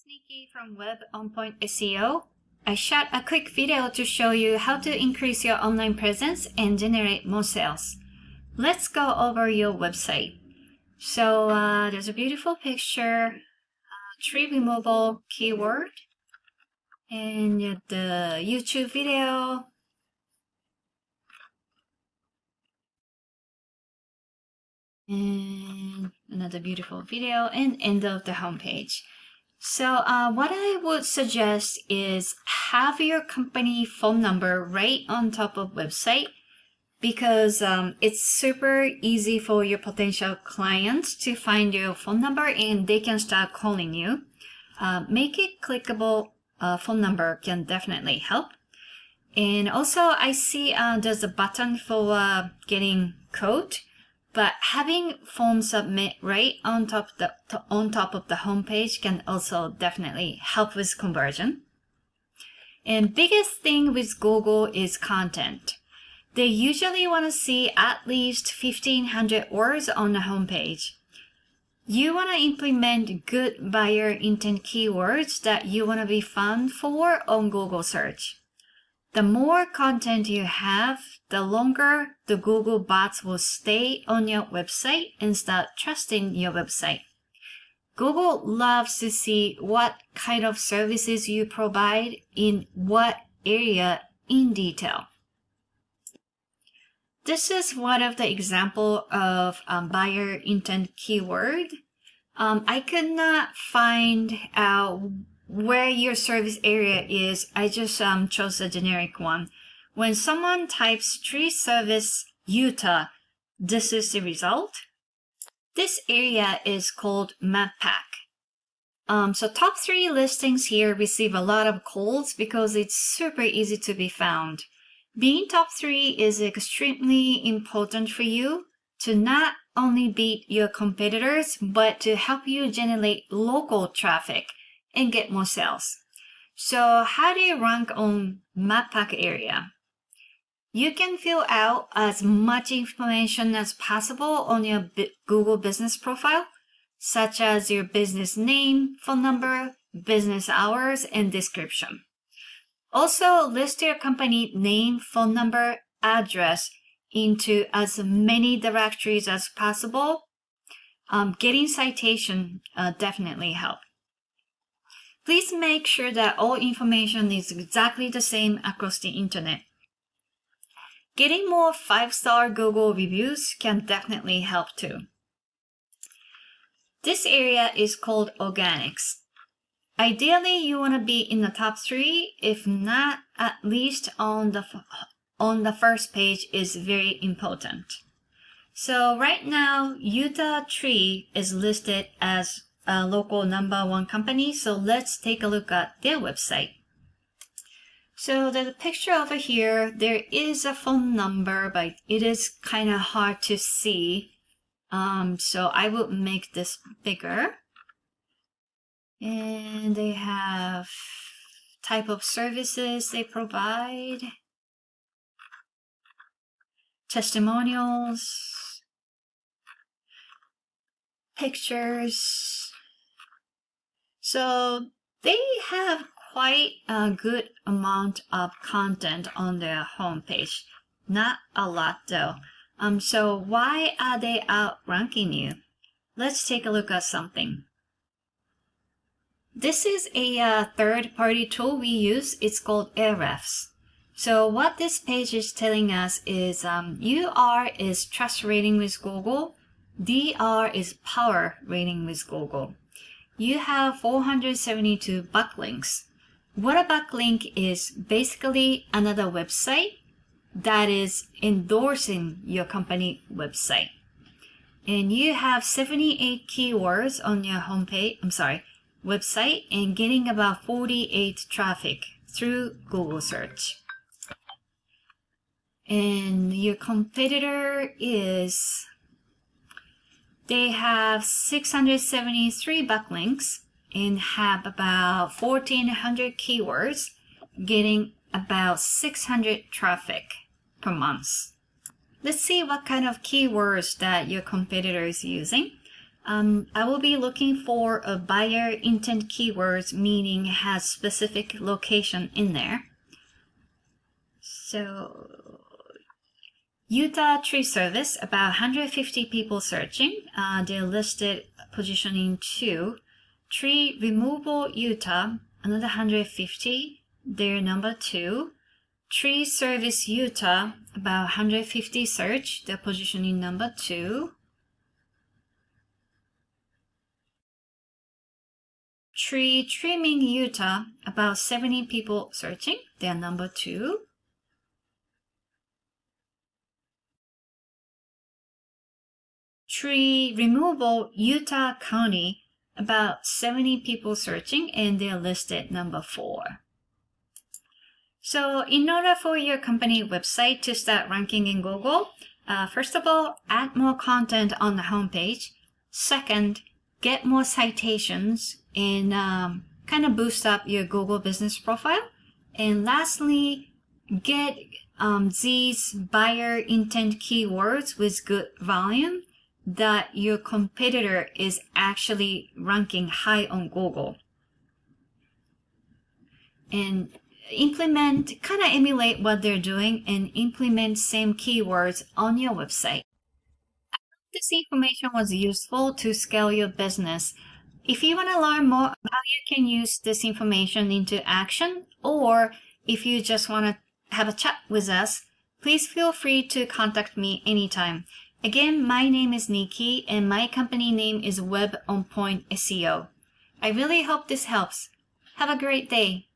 Nikki from Web On Point SEO. I shot a quick video to show you how to increase your online presence and generate more sales. Let's go over your website. So there's a beautiful picture, tree removal keyword, and the YouTube video. And another beautiful video and end of the homepage. So what I would suggest is have your company phone number right on top of website because it's super easy for your potential clients to find your phone number and they can start calling you. Make it clickable phone number can definitely help. And also I see there's a button for getting code. But having phone submit right on top of the homepage can also definitely help with conversion. And biggest thing with Google is content. They usually want to see at least 1,500 words on the homepage. You want to implement good buyer intent keywords that you want to be found for on Google search. The more content you have, the longer the Google bots will stay on your website and start trusting your website. Google loves to see what kind of services you provide in what area in detail. This is one of the example of buyer intent keyword. I could not find out where your service area is. I just chose a generic one. When someone types tree service Utah, this is the result. This area is called map pack. So top 3 listings here receive a lot of calls because it's super easy to be found. Being top 3 is extremely important for you to not only beat your competitors, but to help you generate local traffic and get more sales. So how do you rank on map pack area? You can fill out as much information as possible on your Google business profile, such as your business name, phone number, business hours, and description. Also, list your company name, phone number, address into as many directories as possible. Getting citation definitely helps. Please make sure that all information is exactly the same across the internet. Getting more 5-star Google reviews can definitely help too. This area is called organics. Ideally, you want to be in the top 3, if not at least on the first page is very important. So right now, Utah Tree is listed as a local #1 company. So let's take a look at their website. So there's a picture over here. There is a phone number, but it is kind of hard to see. So I will make this bigger. And they have type of services they provide, testimonials, pictures. So they have quite a good amount of content on their homepage. Not a lot though. So why are they outranking you? Let's take a look at something. This is a third-party tool we use. It's called Ahrefs. So what this page is telling us is UR is trust rating with Google. DR is power rating with Google. You have 472 backlinks. What a backlink is basically another website that is endorsing your company website. And you have 78 keywords on your website and getting about 48 traffic through Google search. And your competitor is, they have 673 backlinks and have about 1,400 keywords, getting about 600 traffic per month. Let's see what kind of keywords that your competitor is using. I will be looking for a buyer intent keywords, meaning has specific location in there. So Utah tree service, about 150 people searching. They're listed positioning 2. Tree removal Utah, another 150. They're number 2. Tree service Utah, about 150 search. They're positioning number 2. Tree trimming Utah, about 70 people searching. They're number 2. Tree removal Utah County, about 70 people searching, and they're listed number 4. So in order for your company website to start ranking in Google, first of all, add more content on the homepage. Second, get more citations and kind of boost up your Google business profile. And lastly, get these buyer intent keywords with good volume that your competitor is actually ranking high on Google. And kind of emulate what they're doing and implement same keywords on your website. I hope this information was useful to scale your business. If you want to learn more how you can use this information into action, or if you just want to have a chat with us, please feel free to contact me anytime. Again, my name is Nikki and my company name is Web On Point SEO. I really hope this helps. Have a great day.